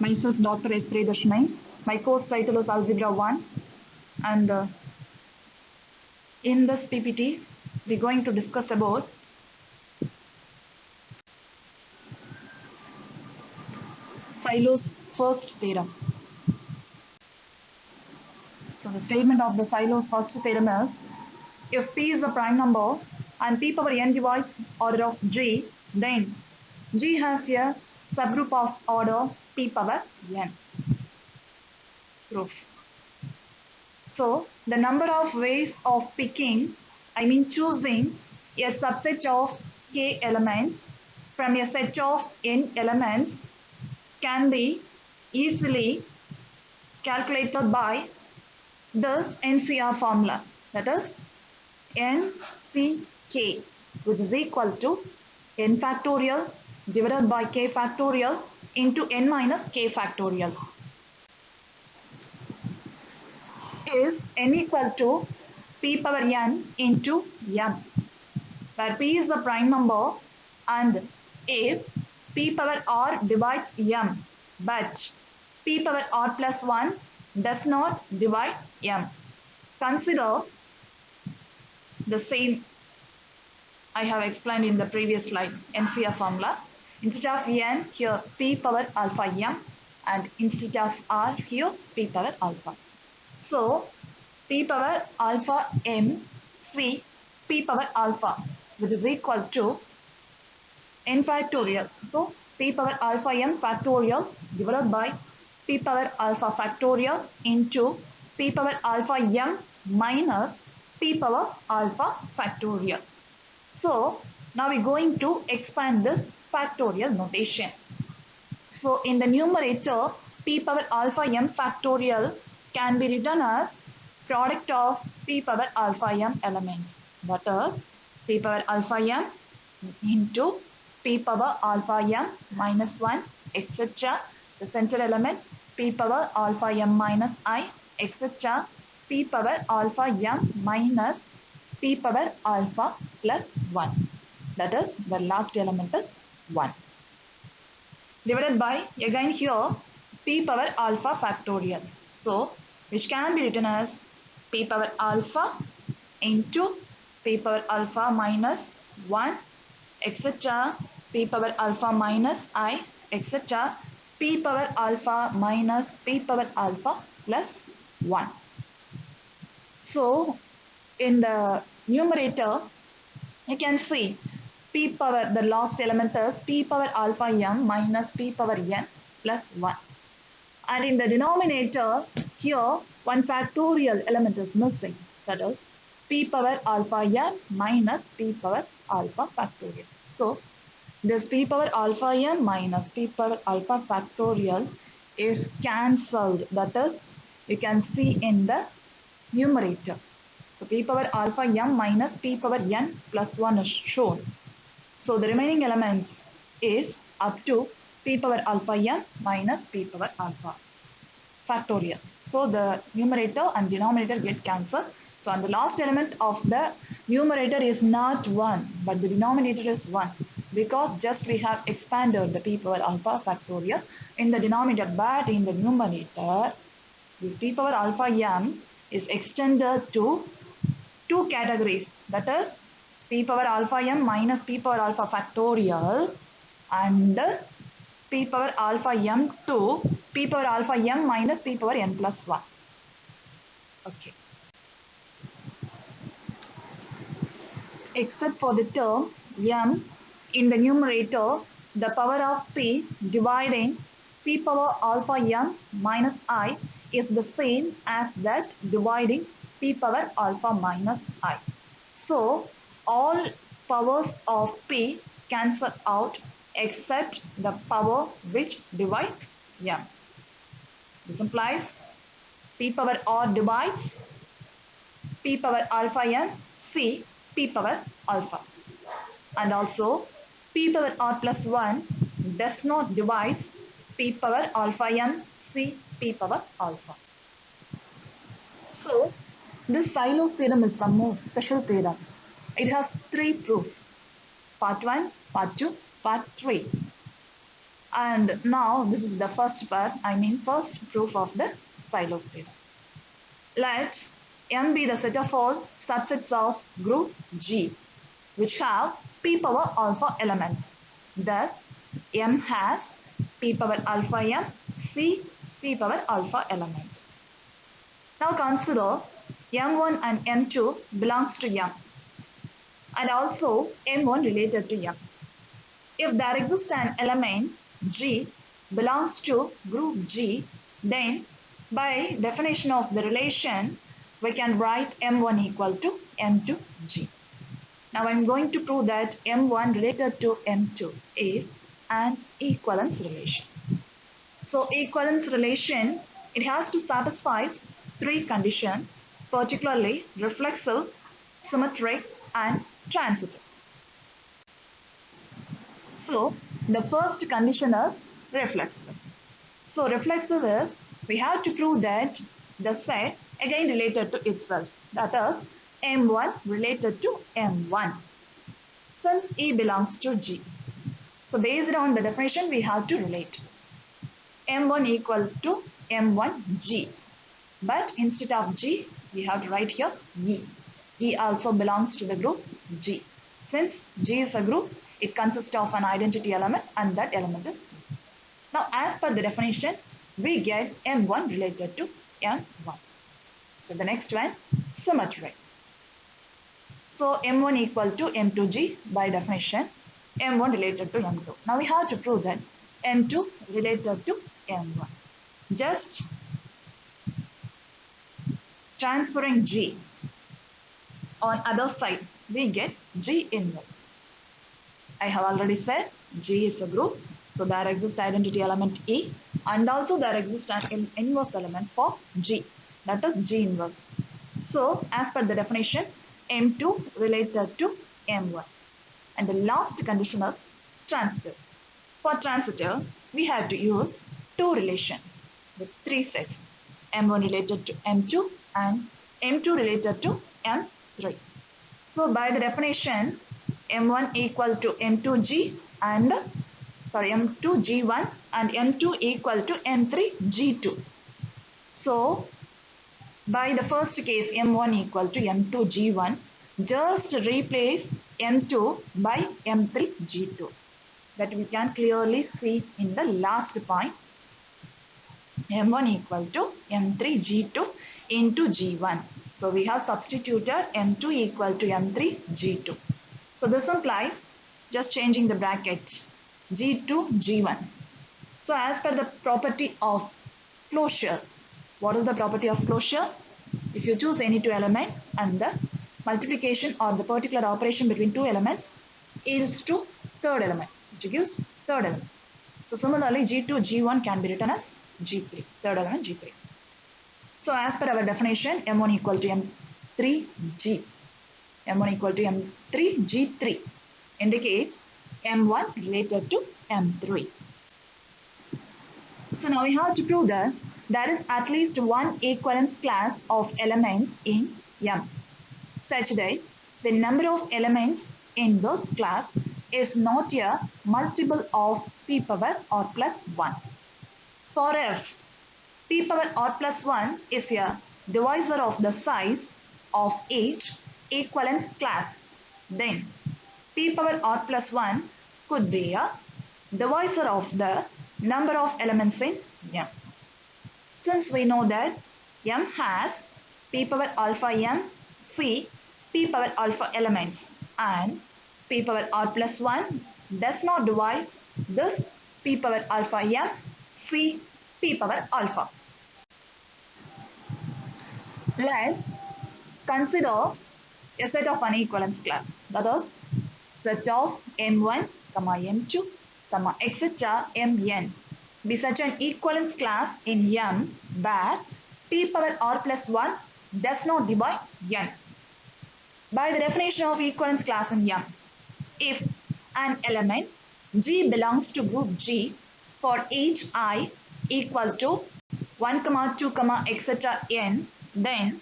Myself Dr. S. Priyadarshini. My course title is Algebra 1, and in this PPT we are going to discuss about Sylow's first theorem. So the statement of the Sylow's first theorem is, if P is a prime number and P power n divides order of G, then G has a subgroup of order P power n. Proof. So the number of ways of choosing a subset of k elements from a set of n elements can be easily calculated by this NCR formula, that is NCK, which is equal to n factorial divided by k factorial into n minus k factorial. Is n equal to p power n into m, where p is the prime number and if p power r divides m but p power r plus 1 does not divide m. Consider the same I have explained in the previous slide, NCR formula. Instead of n, here p power alpha m, and instead of r, here p power alpha. So p power alpha m c p power alpha, which is equal to n factorial. So p power alpha m factorial divided by p power alpha factorial into p power alpha m minus p power alpha factorial. So now we are going to expand this factorial notation. So in the numerator, p power alpha m factorial can be written as product of p power alpha m elements, that is p power alpha m into p power alpha m minus 1 etc. The central element p power alpha m minus I etc. p power alpha m minus p power alpha plus 1, that is the last element is 1, divided by again here p power alpha factorial. So which can be written as p power alpha into p power alpha minus 1 etc. p power alpha minus I etc. p power alpha minus p power alpha plus 1. So in the numerator you can see p power, the last element is p power alpha m minus p power n plus 1, and in the denominator here one factorial element is missing, that is p power alpha m minus p power alpha factorial. So this p power alpha m minus p power alpha factorial is cancelled, that is you can see in the numerator. So p power alpha m minus p power n plus 1 is shown. So the remaining elements is up to p power alpha m minus p power alpha factorial. So the numerator and denominator get cancelled. So and the last element of the numerator is not 1 but the denominator is 1, because just we have expanded the p power alpha factorial in the denominator, but in the numerator this p power alpha m is extended to two categories, that is p power alpha m minus p power alpha factorial and p power alpha m to p power alpha m minus p power n plus 1. Okay. Except for the term m in the numerator, the power of p dividing p power alpha m minus I is the same as that dividing p power alpha minus I. So all powers of p cancel out except the power which divides m. This implies p power r divides p power alpha m c p power alpha, and also p power r plus 1 does not divide p power alpha m c p power alpha. So this Sylow's theorem is some more special theorem. It has 3 proofs, part 1, part 2, part 3. And now this is the first part, first proof of the Sylow's theorem. Let M be the set of all subsets of group G which have p power alpha elements. Thus, M has p power alpha m, C p power alpha elements. Now consider M1 and M2 belongs to M and also M1 related to M. If there exists an element G belongs to group G, then by definition of the relation, we can write M1 equal to M2G. Now I am going to prove that M1 related to M2 is an equivalence relation. So equivalence relation, it has to satisfy three conditions, particularly reflexive, symmetric and transitive. So the first condition is reflexive. So reflexive is, we have to prove that the set again related to itself, that is M1 related to M1 since E belongs to G. So based on the definition we have to relate M1 equals to M1G, but instead of G we have to write here E. E also belongs to the group G. Since G is a group, it consists of an identity element and that element is E. Now as per the definition, we get M1 related to M1. So the next one, symmetry. So M1 equal to M2G by definition, M1 related to M2. Now we have to prove that M2 related to M1. Just transferring G on other side, we get G inverse. I have already said G is a group, so there exists identity element E and also there exists an inverse element for G, that is G inverse. So as per the definition, M2 related to M1. And the last condition is transitive. For transitive, we have to use two relation with three sets, M1 related to M2 and M2 related to M3. So by the definition, M1 equal to M2G and M2G1 and M2 equal to M3G2. So by the first case M1 equal to M2G1, just replace M2 by M3G2. That we can clearly see in the last point. M1 equal to M3G2 into G1. So we have substituted M2 equal to M3G2. So this implies just changing the bracket G2 G1. So as per the property of closure, what is the property of closure? If you choose any two elements and the multiplication or the particular operation between two elements is to third element, which gives third element. So similarly G2 G1 can be written as G3, third element G3. So as per our definition, M1 equal to M3G, M1 equal to M3G3 indicates M1 related to M3. So now we have to prove that there is at least one equivalence class of elements in M, such that the number of elements in this class is not a multiple of p power r plus 1. For if p power r plus 1 is a divisor of the size of each equivalence class, then p power r plus 1 could be a divisor of the number of elements in M. Since we know that M has p power alpha m, C p power alpha elements and p power r plus 1 does not divide this p power alpha m, C p power alpha. Let's consider a set of unequivalence class, that is set of M1, M2, etc. Mn be such an equivalence class in M where p power r plus 1 does not divide n. By the definition of equivalence class in M, if an element G belongs to group G for each I equal to 1, 2, etc. n, then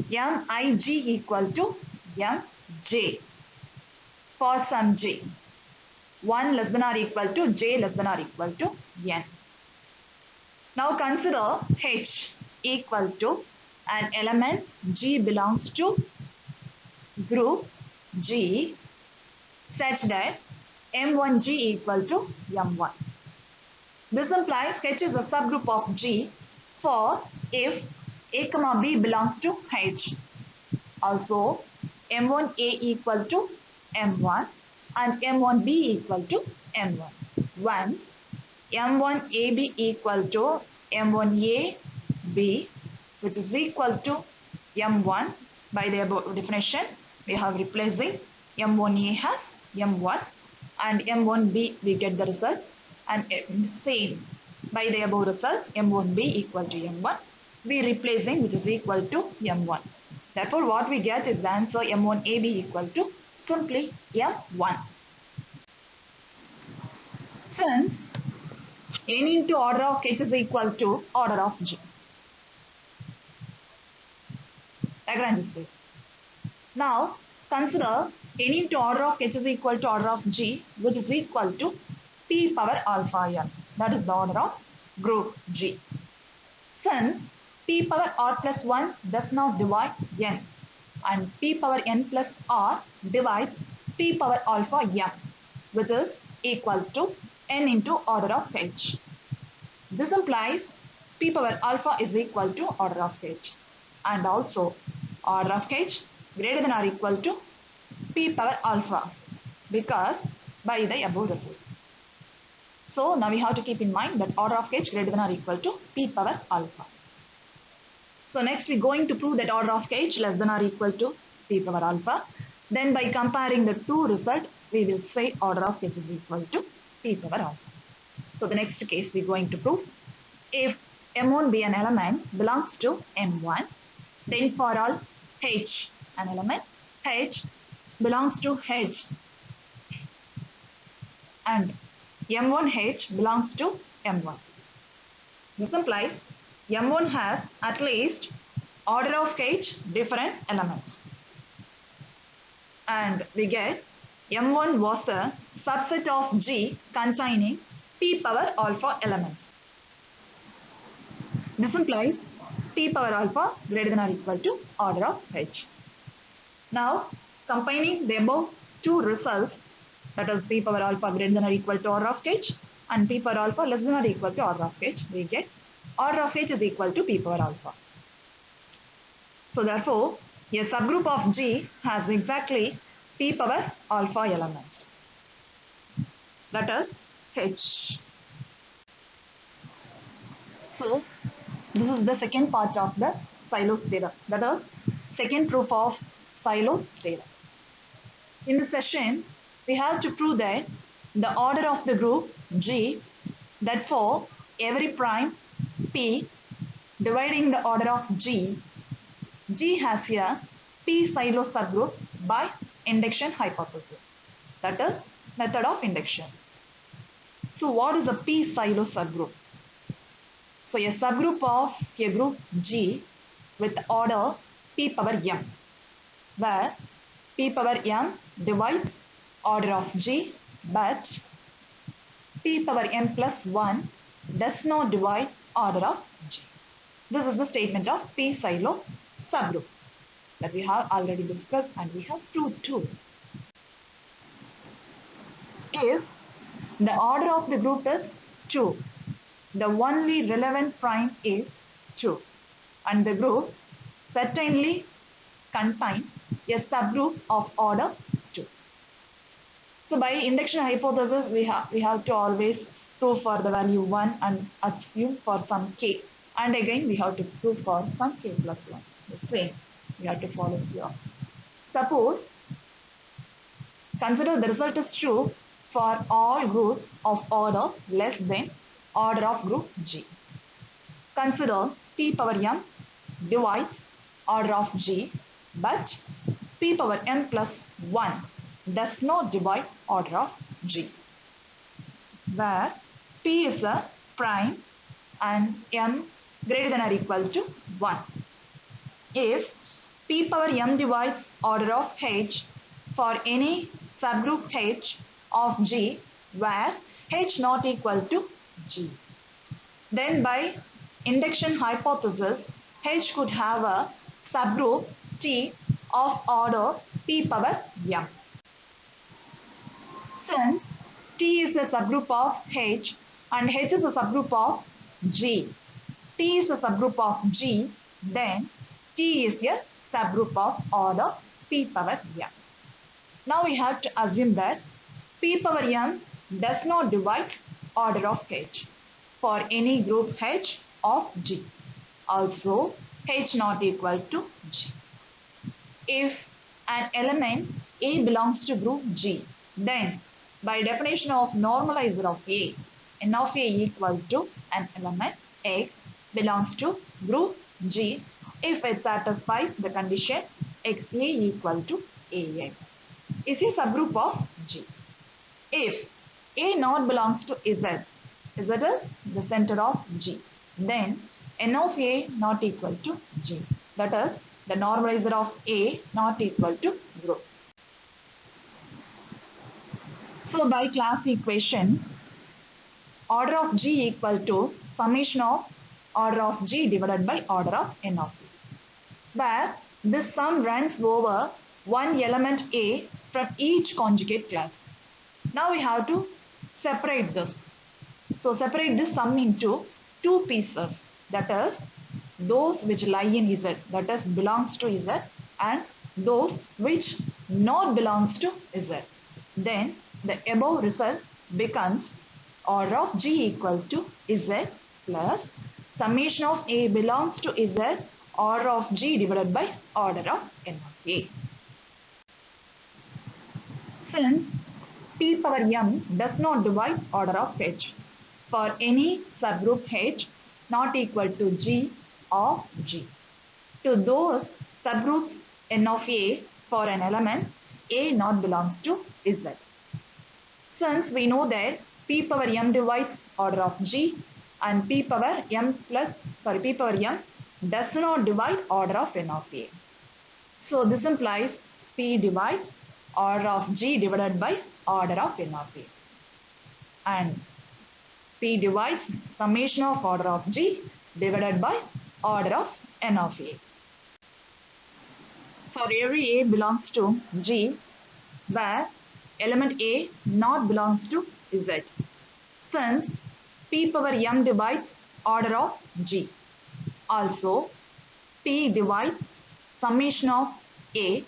Mij equal to Mj for some J. 1 less than or equal to j less than or equal to n. Now consider H equal to an element G belongs to group G such that M1G equal to M1. This implies H is a subgroup of G for if A comma B belongs to H. Also M1A equal to M1 and M1B equal to M1. Once M1AB equal to M1AB, which is equal to M1 by the above definition, we have replacing M1A has M1 and M1B we get the result, and same by the above result M1B equal to M1 we replacing, which is equal to M1. Therefore what we get is the answer M1AB equal to simply M1. Since n into order of H is equal to order of G, Lagrange theorem. Now consider n into order of H is equal to order of G, which is equal to p power alpha n. That is the order of group G. Since p power r plus 1 does not divide n and p power n plus r divides p power alpha m, which is equal to n into order of H. This implies p power alpha is equal to order of H, and also order of H greater than or equal to p power alpha because by the above result. So now we have to keep in mind that order of H greater than or equal to p power alpha. So next we are going to prove that order of H less than or equal to p power alpha. Then by comparing the two results, we will say order of H is equal to p power alpha. So the next case we are going to prove, if M1 be an element belongs to M1, then for all H an element H belongs to H and M1H belongs to M1. This implies M1 has at least order of H different elements, and we get M1 was a subset of G containing p power alpha elements. This implies p power alpha greater than or equal to order of H. Now combining the above two results, that is p power alpha greater than or equal to order of H and p power alpha less than or equal to order of H, we get order of H is equal to p power alpha. So therefore a subgroup of G has exactly p power alpha elements, that is H. So this is the second part of the Syllo's theorem, that is second proof of Syllo's theorem. In this session we have to prove that the order of the group G, that for every prime P dividing the order of G, G has a p Sylow subgroup by induction hypothesis, that is method of induction. So what is a p Sylow subgroup? So a subgroup of a group G with order p power m, where p power m divides order of G but p power m plus 1 does not divide order of G. This is the statement of p Sylow subgroup that we have already discussed and we have proved too. If the order of the group is 2, the only relevant prime is 2 and the group certainly contains a subgroup of order 2. So by induction hypothesis we have to always prove for the value 1 and assume for some k, and again we have to prove for some k plus 1. The same we have to follow here. Suppose consider the result is true for all groups of order less than order of group G. Consider p power m divides order of G but p power m plus 1 does not divide order of G, where p is a prime and m greater than or equal to 1. If p power m divides order of H for any subgroup H of G where H not equal to G. Then by induction hypothesis, H could have a subgroup T of order P power m. Since T is a subgroup of H and H is a subgroup of G, T is a subgroup of G, then T is a subgroup of order P power m. Now we have to assume that P power m does not divide order of H for any group H of G. Also, H not equal to G. If an element A belongs to group G, then by definition of normalizer of A, n of A equal to an element X belongs to group G if it satisfies the condition XA equal to AX. Is a subgroup of G. If A not belongs to Z, Z is the center of G, then n of A not equal to G. That is the normalizer of A not equal to group. So by class equation, order of G equal to summation of order of G divided by order of n of A, where this sum runs over one element A from each conjugate class. Now we have to separate this. So separate this sum into two pieces, that is those which lie in Z, that is belongs to Z, and those which not belongs to Z. Then the above result becomes order of G equal to Z plus summation of A belongs to Z order of G divided by order of n of A. Since P power m does not divide order of H for any subgroup H not equal to G of G, to those subgroups n of A for an element A not belongs to Z. Since we know that P power m divides order of G and P power m does not divide order of n of A. So this implies P divides order of G divided by order of n of A, and P divides summation of order of G divided by order of n of A. For every A belongs to G, where element A not belongs to Z, since P power m divides order of G, also P divides summation of A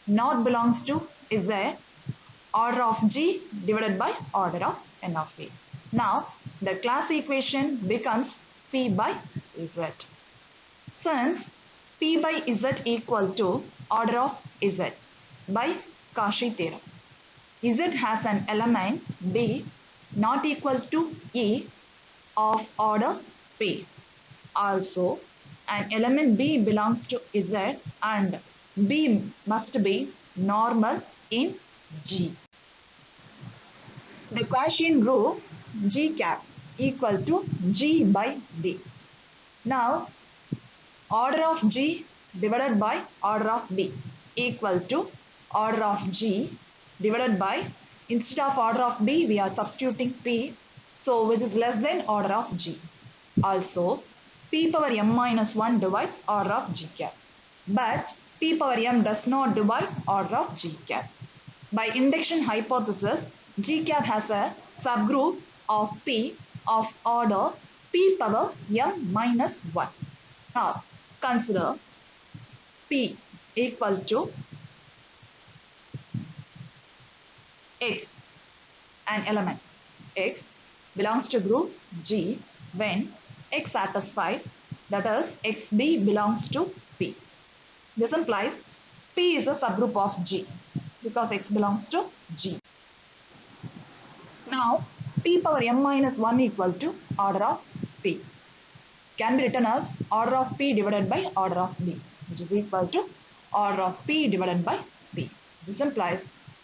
not belongs to Z order of G divided by order of n of A. Now the class equation becomes P by Z. Since P by Z equal to order of Z by Cauchy theorem, Z has an element B not equal to E of order P. Also an element B belongs to Z and B must be normal in G. The Gaussian group G cap equal to G by D. Now order of G divided by order of B equal to order of G divided by, instead of order of B we are substituting P, so which is less than order of G. Also P power m minus 1 divides order of G cap, but P power m does not divide order of G cap. By induction hypothesis, G cap has a subgroup of P of order P power m minus 1. Now consider P equal to X, an element X belongs to group G when X satisfies, that is XB belongs to P. This implies P is a subgroup of G because X belongs to G. Now P power m minus 1 equal to order of P can be written as order of P divided by order of B, which is equal to order of P divided by P. This implies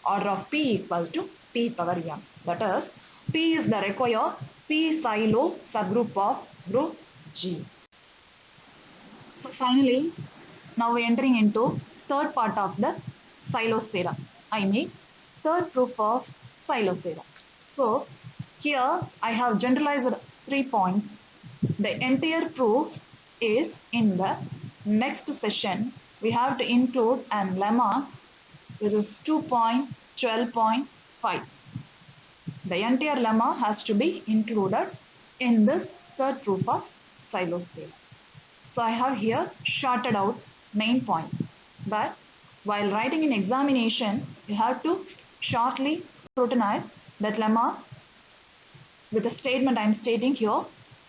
order of P equal to P power m, that is P is the required P silo subgroup of group G. So finally, now we are entering into third part of the Solo's theorem. I mean third proof of Solo's theorem. So here I have generalized 3 points. The entire proof is in the next session. We have to include a lemma which is 2.12.5. The entire lemma has to be included in this third proof of Solo's theorem. So I have here shorted out main points. But while writing in examination, you have to shortly scrutinize that lemma with the statement I am stating here.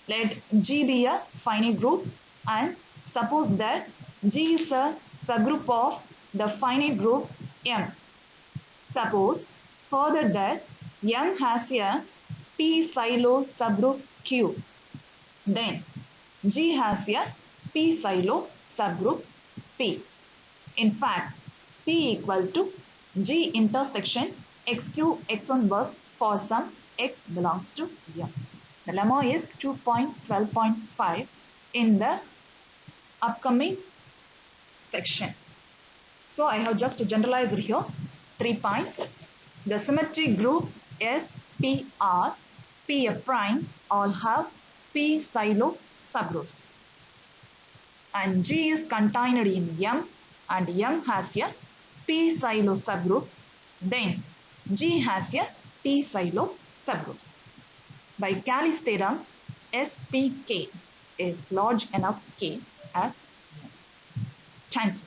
Let G be a finite group and suppose that G is a subgroup of the finite group M. Suppose further that M has a p-silo subgroup Q. Then G has a p-silo subgroup P. In fact, P equal to G intersection XQ X1 bus for some X belongs to M. The lemma is 2.12.5 in the upcoming section. So I have just generalized here 3 points. The symmetric group S, P, R, P F prime all have P silo subgroups. And G is contained in M and M has a P silo subgroup. Then G has a P silo subgroups. By Cauchy's theorem, SPK is large enough K as M. Thank you.